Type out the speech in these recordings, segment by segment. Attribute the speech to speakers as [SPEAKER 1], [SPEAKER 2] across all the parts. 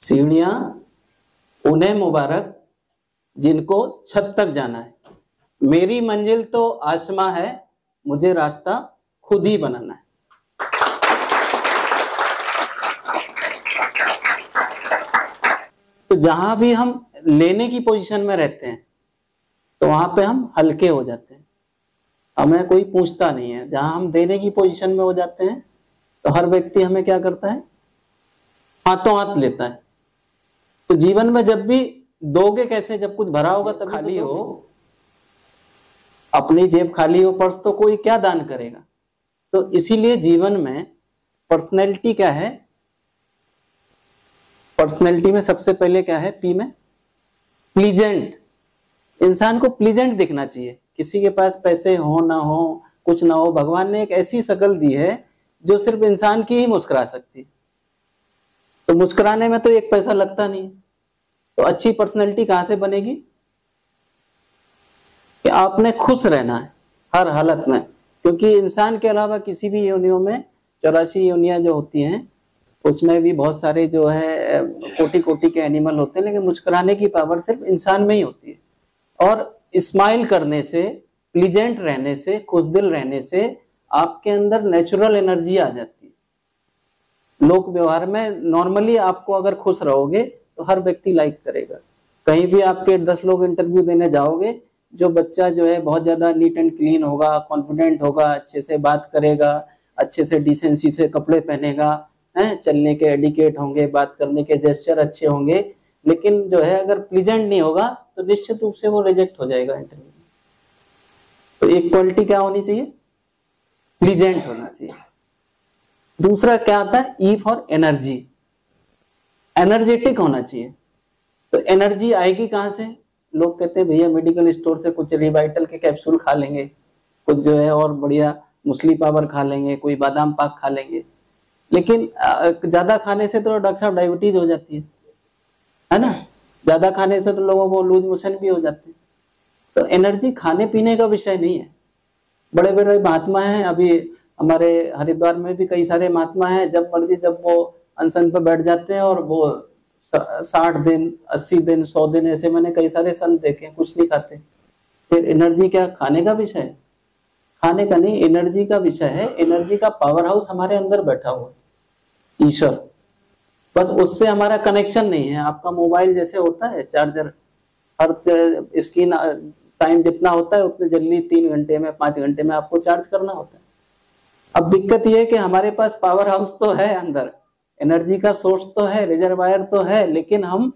[SPEAKER 1] सीढ़ियां उन्हें मुबारक जिनको छत तक जाना है, मेरी मंजिल तो आसमां है, मुझे रास्ता खुद ही बनाना है। तो जहां भी हम लेने की पोजीशन में रहते हैं तो वहां पे हम हल्के हो जाते हैं, हमें कोई पूछता नहीं है। जहां हम देने की पोजीशन में हो जाते हैं तो हर व्यक्ति हमें क्या करता है, हाथों हाथ लेता है। तो जीवन में जब भी दोगे कैसे, जब कुछ भरा होगा तब खाली हो, अपनी जेब खाली हो, पर्स तो कोई क्या दान करेगा। तो इसीलिए जीवन में पर्सनैलिटी क्या है, पर्सनैलिटी में सबसे पहले क्या है, पी में प्लीजेंट। इंसान को प्लीजेंट दिखना चाहिए, किसी के पास पैसे हो ना हो, कुछ ना हो, भगवान ने एक ऐसी शक्ल दी है जो सिर्फ इंसान की ही मुस्कुरा सकती है। तो मुस्कुराने में तो एक पैसा लगता नहीं। तो अच्छी पर्सनैलिटी कहां से बनेगी कि आपने खुश रहना है हर हालत में, क्योंकि इंसान के अलावा किसी भी योनियों में 84 योनियां जो होती हैं उसमें भी बहुत सारे जो है कोटि कोटि के एनिमल होते हैं, लेकिन मुस्कुराने की पावर सिर्फ इंसान में ही होती है। और स्माइल करने से, प्लीजेंट रहने से, खुश दिल रहने से आपके अंदर नेचुरल एनर्जी आ जाती है। लोक व्यवहार में नॉर्मली आपको अगर खुश रहोगे तो हर व्यक्ति लाइक करेगा। कहीं भी आपके 10 लोग इंटरव्यू देने जाओगे, जो बच्चा जो है बहुत ज्यादा नीट एंड क्लीन होगा, कॉन्फिडेंट होगा, अच्छे से बात करेगा, अच्छे से डिसेंसी से कपड़े पहनेगा, चलने के एडिकेट होंगे, बात करने के जेस्चर अच्छे होंगे, लेकिन जो है अगर प्लीजेंट नहीं होगा तो निश्चित रूप से वो रिजेक्ट हो जाएगा इंटरव्यू। तो एक क्वालिटी क्या होनी चाहिए, प्लीजेंट होना चाहिए। दूसरा क्या आता है, ई फॉर एनर्जी, एनर्जेटिक होना चाहिए। तो एनर्जी आएगी कहां से, लोग कहते हैं भैया मेडिकल स्टोर से कुछ रिवाइटल के कैप्सूल खा लेंगे, कुछ जो है और बढ़िया मुस्ली पावर खा लेंगे, कोई बादाम पाक खा लेंगे, लेकिन ज्यादा खाने से तो डॉक्टर साहब डायबिटीज हो जाती है ना, ज्यादा खाने से तो लोगों को लूज मोशन भी हो जाते हैं। तो एनर्जी खाने पीने का विषय नहीं है। बड़े बड़े महात्मा हैं, अभी हमारे हरिद्वार में भी कई सारे महात्मा हैं, जब मर्जी जब वो अनशन पर बैठ जाते हैं और वो 60 दिन 80 दिन 100 दिन ऐसे मैंने कई सारे संत देखे, कुछ नहीं खाते। फिर एनर्जी क्या खाने का विषय है, खाने का नहीं, एनर्जी का विषय है। एनर्जी का पावर हाउस हमारे अंदर बैठा हुआ है ईश्वर, बस उससे हमारा कनेक्शन नहीं है। आपका मोबाइल जैसे होता है चार्जर, हर स्क्रीन टाइम जितना होता है उतने जल्दी 3 घंटे में 5 घंटे में आपको चार्ज करना होता है। अब दिक्कत यह है कि हमारे पास पावर हाउस तो है अंदर, एनर्जी का सोर्स तो है, रिजर्वायर तो है, लेकिन हम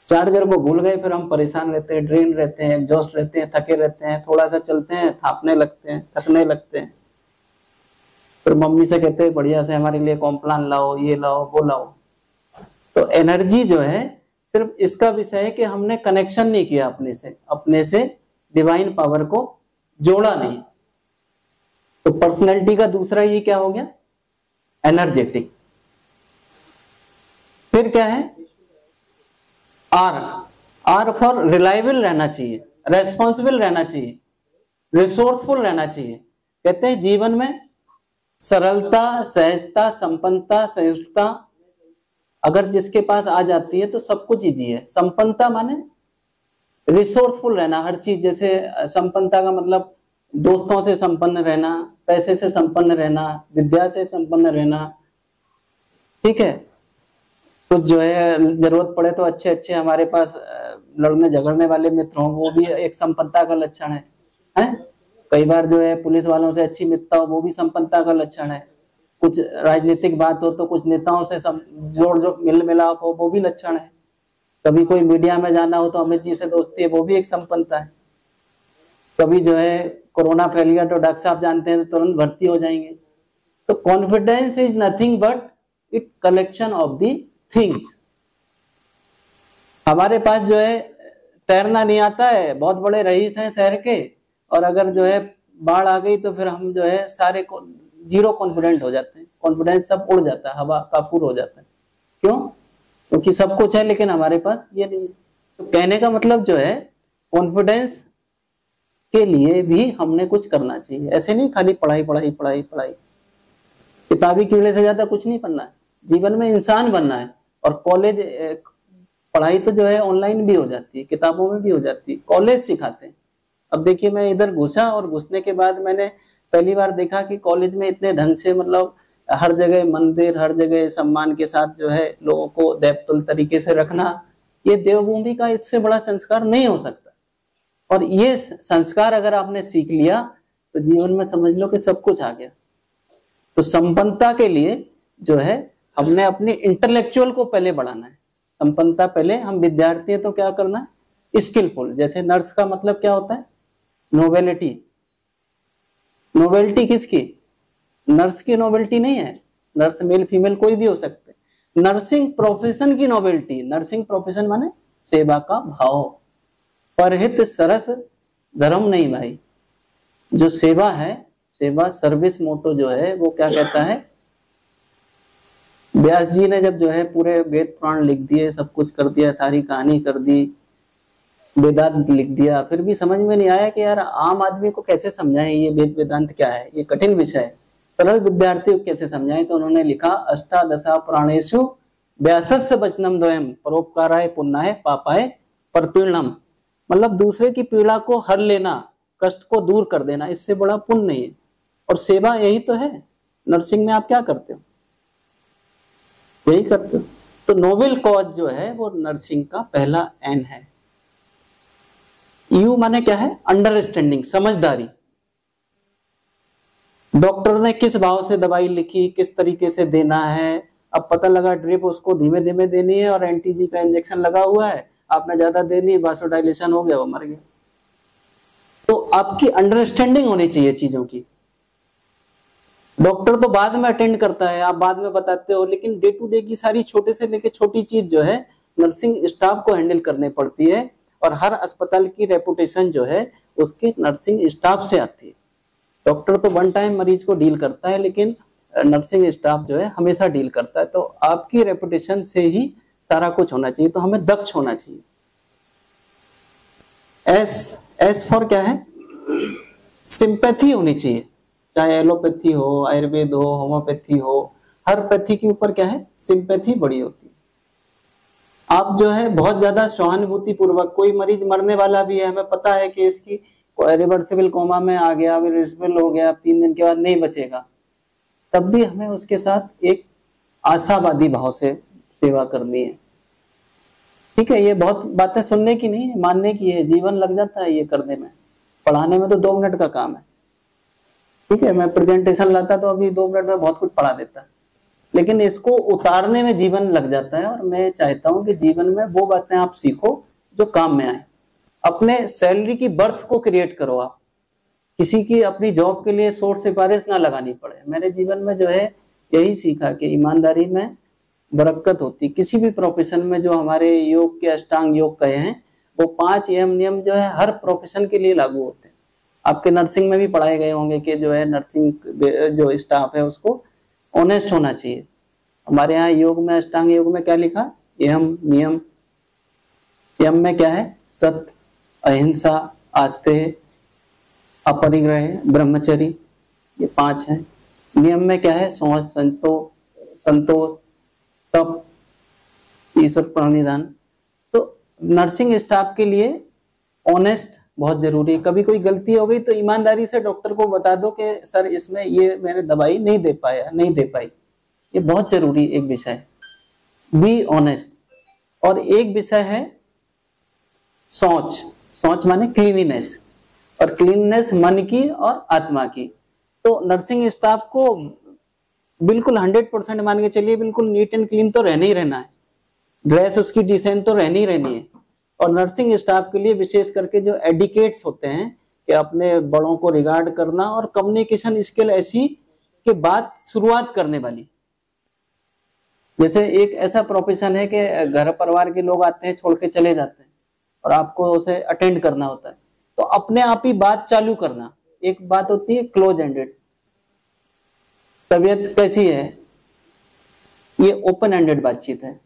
[SPEAKER 1] चार्जर को भूल गए, फिर हम परेशान रहते हैं, ड्रेन रहते हैं, एग्जॉस्ट रहते हैं, थके रहते हैं, थोड़ा सा चलते हैं थापने लगते हैं, थकने लगते हैं। फिर मम्मी से कहते हैं बढ़िया से हमारे लिए कॉम्प्लान लाओ, ये लाओ, वो लाओ। तो एनर्जी जो है सिर्फ इसका विषय है कि हमने कनेक्शन नहीं किया अपने से डिवाइन पावर को जोड़ा नहीं। तो पर्सनैलिटी का दूसरा ये क्या हो गया, एनर्जेटिक। फिर क्या है, आर फॉर रिलायबल रहना चाहिए, रेस्पॉन्सिबल रहना चाहिए, रिसोर्सफुल रहना चाहिए। कहते हैं जीवन में सरलता, सहजता, संपन्नता, संयुक्तता अगर जिसके पास आ जाती है तो सब कुछ इजी है। संपन्नता माने रिसोर्सफुल रहना, हर चीज। जैसे संपन्नता का मतलब दोस्तों से संपन्न रहना, पैसे से संपन्न रहना, विद्या से संपन्न रहना, ठीक है। कुछ जो है जरूरत पड़े तो अच्छे अच्छे हमारे पास लड़ने झगड़ने वाले मित्र हों, वो भी एक संपन्नता का लक्षण है। कई बार जो है पुलिस वालों से अच्छी मित्रता हो, वो भी संपन्नता का लक्षण है। कुछ राजनीतिक बात हो तो कुछ नेताओं से जोड़ मिल मिलाप हो, वो भी लक्षण है। कभी कोई मीडिया में जाना हो तो अमित जी से दोस्ती है, वो भी एक संपन्नता है। कभी जो है कोरोना फैल गया तो डॉक्टर साहब जानते हैं तो तुरंत भर्ती हो जाएंगे। तो confidence is nothing but it's collection of the things. हमारे पास जो है तैरना नहीं आता है, बहुत बड़े रईस हैं शहर के, और अगर जो है बाढ़ आ गई तो फिर हम जो है सारे जीरो कॉन्फिडेंट हो जाते हैं, कॉन्फिडेंस सब उड़ जाता है, हवा काफूर हो जाता है। क्यों? क्योंकि सब कुछ है लेकिन हमारे पास ये नहीं है। तो कहने का मतलब जो है कॉन्फिडेंस के लिए भी हमने कुछ करना चाहिए। ऐसे नहीं खाली पढ़ाई पढ़ाई पढ़ाई पढ़ाई, किताबी कीड़े से ज्यादा कुछ नहीं बनना है। जीवन में इंसान बनना है, और कॉलेज पढ़ाई तो जो है ऑनलाइन भी हो जाती है, किताबों में भी हो जाती है, कॉलेज सिखाते हैं। अब देखिए मैं इधर घुसा और घुसने के बाद मैंने पहली बार देखा कि कॉलेज में इतने ढंग से मतलब हर जगह मंदिर, हर जगह सम्मान के साथ जो है लोगों को दैवतुल तरीके से रखना, ये देवभूमि का इससे बड़ा संस्कार नहीं हो सकता। और ये संस्कार अगर आपने सीख लिया तो जीवन में समझ लो कि सब कुछ आ गया। तो संपन्नता के लिए जो है हमने अपने इंटेलेक्चुअल को पहले बढ़ाना है। संपन्नता पहले, हम विद्यार्थी हैं तो क्या करना है, स्किलफुल। जैसे नर्स का मतलब क्या होता है, नोबेलिटी। नोबेलिटी किसकी, नर्स की नोबेलिटी नहीं है, नर्स मेल फीमेल कोई भी हो सकते हैं। नर्सिंग प्रोफेशन की नोबेलिटी, नर्सिंग प्रोफेशन माने सेवा का भाव, परहित सरस धर्म नहीं भाई। जो सेवा है, सेवा सर्विस मोटो जो है वो क्या कहता है, व्यास जी ने जब जो है पूरे वेद पुराण लिख दिए, सब कुछ कर दिया, सारी कहानी कर दी, वेदांत लिख दिया, फिर भी समझ में नहीं आया कि यार आम आदमी को कैसे समझाएं ये वेद वेदांत क्या है, ये कठिन विषय है, सरल विद्यार्थी को कैसे समझाएं। तो उन्होंने लिखा अष्टादशा पुराणेषु व्यासस्य वचनम द्वयम परोपकाराय पुण्याय पापाय परपीड़नम। मतलब दूसरे की पीड़ा को हर लेना, कष्ट को दूर कर देना, इससे बड़ा पुण्य नहीं है। और सेवा यही तो है। नर्सिंग में आप क्या करते हो, यही करते हो। तो नोबेल कॉज जो है वो नर्सिंग का पहला एन है। यू माने क्या है, अंडरस्टैंडिंग, समझदारी। डॉक्टर ने किस भाव से दवाई लिखी, किस तरीके से देना है, अब पता लगा ड्रिप उसको धीमे धीमे देनी है और एंटीजी का इंजेक्शन लगा हुआ है, आपने ज्यादा देनी, वासोडाइलेशन हो गया, वो मर गया। तो आपकी अंडरस्टैंडिंग होनी चाहिए चीजों की। डॉक्टर तो बाद में अटेंड करता है, आप बाद में बताते हो, लेकिन डे टू डे की सारी छोटे से लेकर छोटी चीज जो है नर्सिंग स्टाफ को हैंडल करने पड़ती है। और हर अस्पताल की रेपुटेशन जो है उसके नर्सिंग स्टाफ से आती है। डॉक्टर तो वन टाइम मरीज को डील करता है, लेकिन नर्सिंग स्टाफ जो है हमेशा डील करता है। तो आपकी रेपुटेशन से ही सारा कुछ होना चाहिए। तो हमें दक्ष होना चाहिए। एस फॉर क्या है, सिंपैथी होनी चाहिए। चाहे एलोपैथी हो, आयुर्वेद हो, होम्योपैथी हो, हर पैथी के ऊपर क्या है, सिंपैथी बड़ी होती है। आप जो है बहुत ज्यादा सहानुभूति पूर्वक, कोई मरीज मरने वाला भी है, हमें पता है कि इसकी रिवर्सिबल कोमा में आ गया, रिवर्सिबल हो गया, 3 दिन के बाद नहीं बचेगा, तब भी हमें उसके साथ एक आशावादी भाव से सेवा करनी है। ठीक है, ये बहुत बातें सुनने की नहीं है, मानने की है। जीवन लग जाता है ये करने में। पढ़ाने में तो 2 मिनट का काम है। ठीक है, मैं प्रेजेंटेशन लाता तो अभी 2 मिनट में बहुत कुछ पढ़ा देता, लेकिन इसको उतारने में जीवन लग जाता है। और मैं चाहता हूं कि जीवन में वो बातें आप सीखो जो काम में आए। अपने सैलरी की बर्थ को क्रिएट करो। आप किसी की अपनी जॉब के लिए सोर्स सिफारिश ना लगानी पड़े। मैंने जीवन में जो है यही सीखा कि ईमानदारी में बरकत होती। किसी भी प्रोफेशन में जो हमारे योग के अष्टांग योग कहे हैं, वो 5 नियम जो है हर प्रोफेशन के लिए लागू होते हैं। आपके नर्सिंग में भी पढ़ाए गए होंगे कि जो है नर्सिंग जो स्टाफ है उसको ऑनेस्ट होना चाहिए। हमारे यहाँ योग में, अष्टांग योग में क्या लिखा, यम नियम। यम में क्या है, सत्य, अहिंसा, आस्तेय, अपरिग्रह, ब्रह्मचर्य, ये 5 हैं। नियम में क्या है, सोच, संतोष, तप, ईश्वर प्रणिधान। तो नर्सिंग स्टाफ के लिए ऑनेस्ट बहुत जरूरी है। कभी कोई गलती हो गई तो ईमानदारी से डॉक्टर को बता दो कि सर इसमें ये मैंने दवाई नहीं दे पाया, नहीं दे पाई। ये बहुत जरूरी एक विषय है, बी ऑनेस्ट। और एक विषय है सोच। सोच माने क्लीनिनेस, और क्लीननेस मन की और आत्मा की। तो नर्सिंग स्टाफ को बिल्कुल 100% मान के चलिए, बिल्कुल नीट एंड क्लीन तो रहना ही रहना है। ड्रेस उसकी डिसेंट तो रहनी ही रहनी है। और नर्सिंग स्टाफ के लिए विशेष करके जो एडिकेट्स होते हैं कि अपने बड़ों को रिगार्ड करना और कम्युनिकेशन स्किल ऐसी कि बात शुरुआत करने वाली। जैसे एक ऐसा प्रोफेशन है कि घर परिवार के लोग आते हैं, छोड़ के चले जाते हैं, और आपको उसे अटेंड करना होता है, तो अपने आप ही बात चालू करना। एक बात होती है क्लोज एंडेड, तबीयत कैसी है, ये ओपन एंडेड बातचीत है।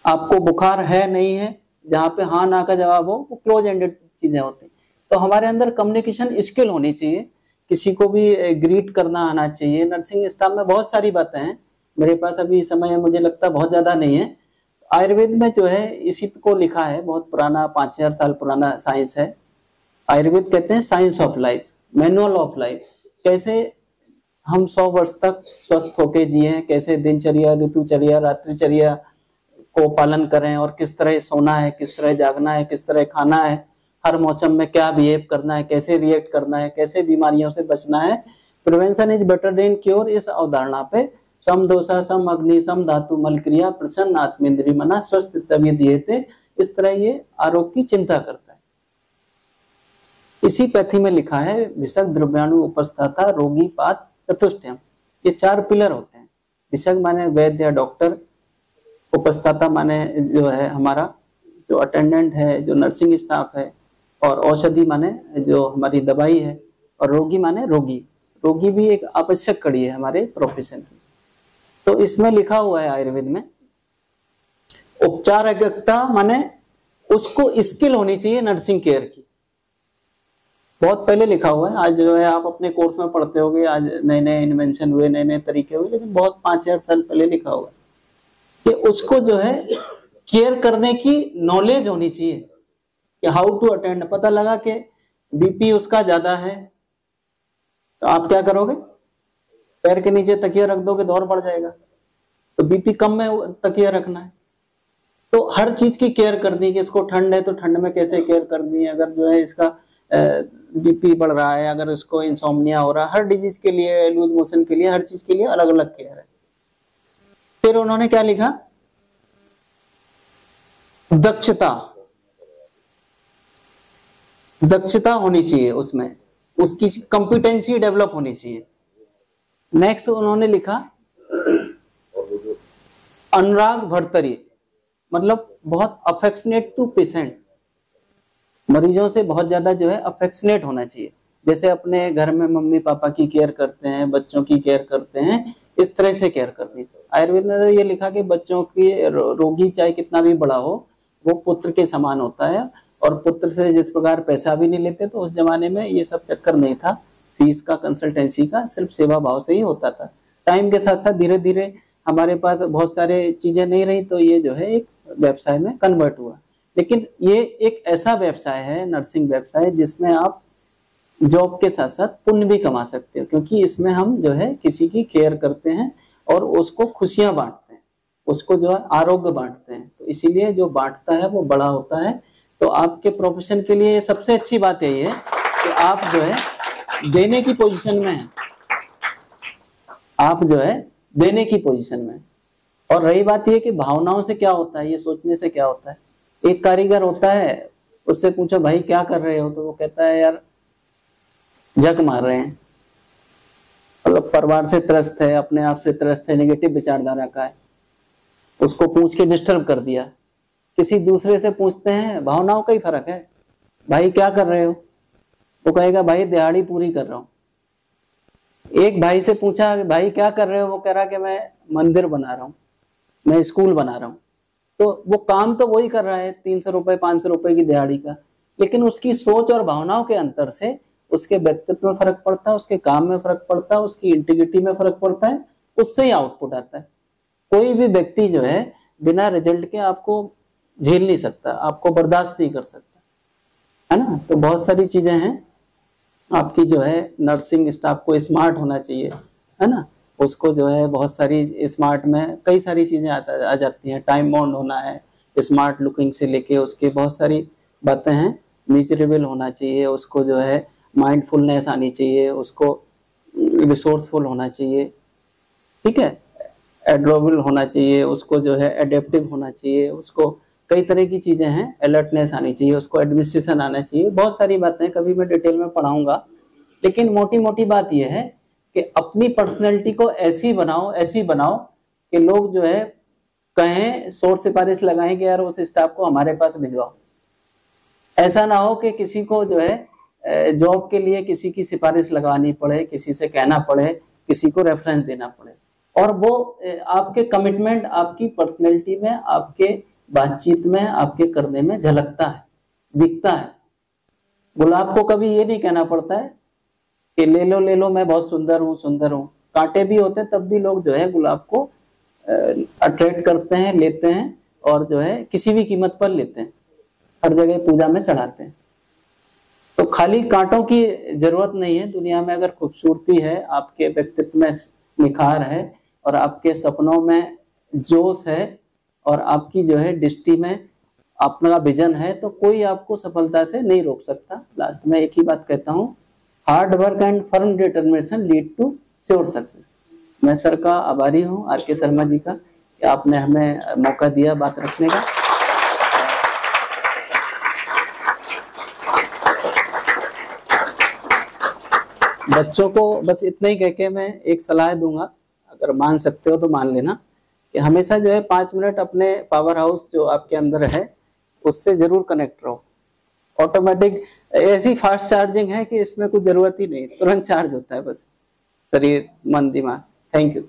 [SPEAKER 1] आपको बुखार है नहीं है, जहां पे हाँ ना का जवाब हो, वो क्लोज एंडेड चीजें होती। तो हमारे अंदर कम्युनिकेशन स्किल होनी चाहिए, किसी को भी ग्रीट करना आना चाहिए। नर्सिंग स्टाफ में बहुत सारी बातें हैं मेरे पास अभी समय मुझे लगता बहुत ज्यादा नहीं है। आयुर्वेद में जो है इसी को लिखा है, बहुत पुराना 5000 साल पुराना साइंस है। आयुर्वेद कहते हैं science of life, manual of life. कैसे हम 100 वर्ष तक स्वस्थ होके जिए, कैसे दिनचर्या, ऋतुचर्या, रात्रिचर्या को पालन करें, और किस तरह सोना है, किस तरह जागना है, किस तरह खाना है, हर मौसम में क्या बिहेव करना है, कैसे रिएक्ट करना है, कैसे बीमारियों से बचना है। Prevention is better than cure, इस अवधारणा पे सम दोषा सम अग्नि सम धातु मल क्रिया प्रसन्न आत्मेंद्री मना स्वस्थ तभी दिएते, इस तरह ये आरोग्य की चिंता करता है। इसी पैथी में लिखा है विषक द्रव्याणु उपस्थाता रोगी पात चतुष्टयम, ये 4 पिलर होते हैं। विषक माने वैद्य या डॉक्टर, उपस्थाता माने जो है हमारा जो अटेंडेंट है, जो नर्सिंग स्टाफ है, और औषधि माने जो हमारी दवाई है, और रोगी माने रोगी। रोगी भी एक आवश्यक कड़ी है हमारे प्रोफेशन की। तो इसमें लिखा हुआ है आयुर्वेद में उपचारज्ञता माने उसको स्किल होनी चाहिए नर्सिंग केयर की। बहुत पहले लिखा हुआ है, आज जो है आप अपने कोर्स में पढ़ते होगे, आज नए नए इन्वेंशन हुए, नए नए तरीके हुए, लेकिन बहुत 5000 साल पहले लिखा हुआ है कि उसको जो है केयर करने की नॉलेज होनी चाहिए कि हाउ टू अटेंड। पता लगा कि बीपी उसका ज्यादा है, तो आप क्या करोगे, पैर के नीचे तकिया रख दोगे तो और बढ़ जाएगा। तो बीपी कम में तकिया रखना है। तो हर चीज की केयर करनी है कि इसको ठंड है तो ठंड में कैसे केयर करनी है, अगर जो है इसका बीपी बढ़ रहा है, अगर इसको इंसोम्निया हो रहा है, हर डिजीज के लिए, लूज मोशन के लिए, हर चीज के लिए अलग अलग केयर है। फिर उन्होंने क्या लिखा, दक्षता, दक्षता होनी चाहिए उसमें, उसकी कॉम्पिटेंसी डेवलप होनी चाहिए। नेक्स्ट उन्होंने लिखा अनुराग भरतरी, मतलब बहुत अफेक्शनेट टू पेशेंट, मरीजों से बहुत ज्यादा जो है अफेक्शनेट होना चाहिए। जैसे अपने घर में मम्मी पापा की केयर करते हैं, बच्चों की केयर करते हैं, इस तरह से केयर करनी है। आयुर्वेद ने ये लिखा कि बच्चों की, रोगी चाहे कितना भी बड़ा हो, वो पुत्र के समान होता है, और पुत्र से जिस प्रकार पैसा भी नहीं लेते, तो उस जमाने में ये सब चक्कर नहीं था फीस का, कंसल्टेंसी का, सिर्फ सेवा भाव से ही होता था। टाइम के साथ साथ धीरे धीरे हमारे पास बहुत सारे चीजें नहीं रही, तो ये जो है एक व्यवसाय में कन्वर्ट हुआ। लेकिन ये एक ऐसा व्यवसाय है, नर्सिंग व्यवसाय, जिसमें आप जॉब के साथ साथ पुण्य भी कमा सकते हो, क्योंकि इसमें हम जो है किसी की केयर करते हैं और उसको खुशियां बांटते हैं, उसको जो है आरोग्य बांटते हैं। तो इसीलिए जो बांटता है वो बड़ा होता है। तो आपके प्रोफेशन के लिए सबसे अच्छी बात यही है कि आप जो है देने की पोजीशन में हैं, आप जो है देने की पोजीशन में। और रही बात ये कि भावनाओं से क्या होता है, ये सोचने से क्या होता है। एक कारीगर होता है, उससे पूछो भाई क्या कर रहे हो, तो वो कहता है यार जग मार रहे हैं, मतलब परिवार से त्रस्त है, अपने आप से त्रस्त है, नेगेटिव विचारधारा का है, उसको पूछ के डिस्टर्ब कर दिया। किसी दूसरे से पूछते हैं, भावनाओं का ही फर्क है, भाई क्या कर रहे हो, वो कहेगा भाई दिहाड़ी पूरी कर रहा हूं। एक भाई से पूछा भाई क्या कर रहे हो, वो कह रहा कि मैं मंदिर बना रहा हूं, मैं स्कूल बना रहा हूं। तो वो काम तो वही कर रहा है 300 रुपए 500 रुपए की दिहाड़ी का, लेकिन उसकी सोच और भावनाओं के अंतर से उसके व्यक्तित्व में फर्क पड़ता है, उसके काम में फर्क पड़ता है, उसकी इंटीग्रिटी में फर्क पड़ता है, उससे ही आउटपुट आता है। कोई भी व्यक्ति जो है बिना रिजल्ट के आपको झेल नहीं सकता, आपको बर्दाश्त नहीं कर सकता, है ना। तो बहुत सारी चीजें हैं। आपकी जो है नर्सिंग स्टाफ को स्मार्ट होना चाहिए, है ना, उसको जो है बहुत सारी स्मार्ट में कई सारी चीजें आ जाती हैं। टाइम बाउंड होना है, स्मार्ट लुकिंग से लेके उसके बहुत सारी बातें हैं। मिजरेबल होना चाहिए, उसको जो है माइंडफुलनेस आनी चाहिए, उसको रिसोर्सफुल होना चाहिए, ठीक है, एडोरेबल होना चाहिए, उसको जो है एडेप्टिव होना चाहिए, उसको कई तरह की चीजें हैं, अलर्टनेस आनी चाहिए, उसको एडमिनिस्ट्रेशन आना चाहिए। बहुत सारी बातें कभी मैं डिटेल में पढ़ाऊंगा, लेकिन मोटी मोटी बात यह है कि अपनी पर्सनैलिटी को ऐसी बनाओ कि लोग जो है कहें, शोर सिफारिश लगाएं कि यार उस स्टाफ को हमारे पास भिजवाओ। ऐसा ना हो कि किसी को जो है जॉब के लिए किसी की सिफारिश लगानी पड़े, किसी से कहना पड़े, किसी को रेफरेंस देना पड़े, और वो आपके कमिटमेंट, आपकी पर्सनैलिटी में, आपके बातचीत में, आपके करने में झलकता है, दिखता है। गुलाब को कभी ये नहीं कहना पड़ता है कि ले लो मैं बहुत सुंदर हूँ। कांटे भी होते तब भी लोग जो है गुलाब को अट्रैक्ट करते हैं, लेते हैं और जो है किसी भी कीमत पर लेते हैं, हर जगह पूजा में चढ़ाते हैं। तो खाली कांटों की जरूरत नहीं है दुनिया में। अगर खूबसूरती है, आपके व्यक्तित्व में निखार है और आपके सपनों में जोश है और आपकी जो है दृष्टि में अपना विजन है, तो कोई आपको सफलता से नहीं रोक सकता। लास्ट में एक ही बात कहता हूँ, hard work and firm determination lead to sure success. मैं सर का आभारी हूँ, आर.के. शर्मा जी का, कि आपने हमें मौका दिया बात रखने का। बच्चों को बस इतना ही कह के मैं एक सलाह दूंगा, अगर मान सकते हो तो मान लेना, कि हमेशा जो है 5 मिनट अपने पावर हाउस जो आपके अंदर है उससे जरूर कनेक्ट रहो। ऑटोमेटिक ऐसी फास्ट चार्जिंग है कि इसमें कुछ जरूरत ही नहीं, तुरंत चार्ज होता है बस शरीर, मन, दिमाग। Thank you.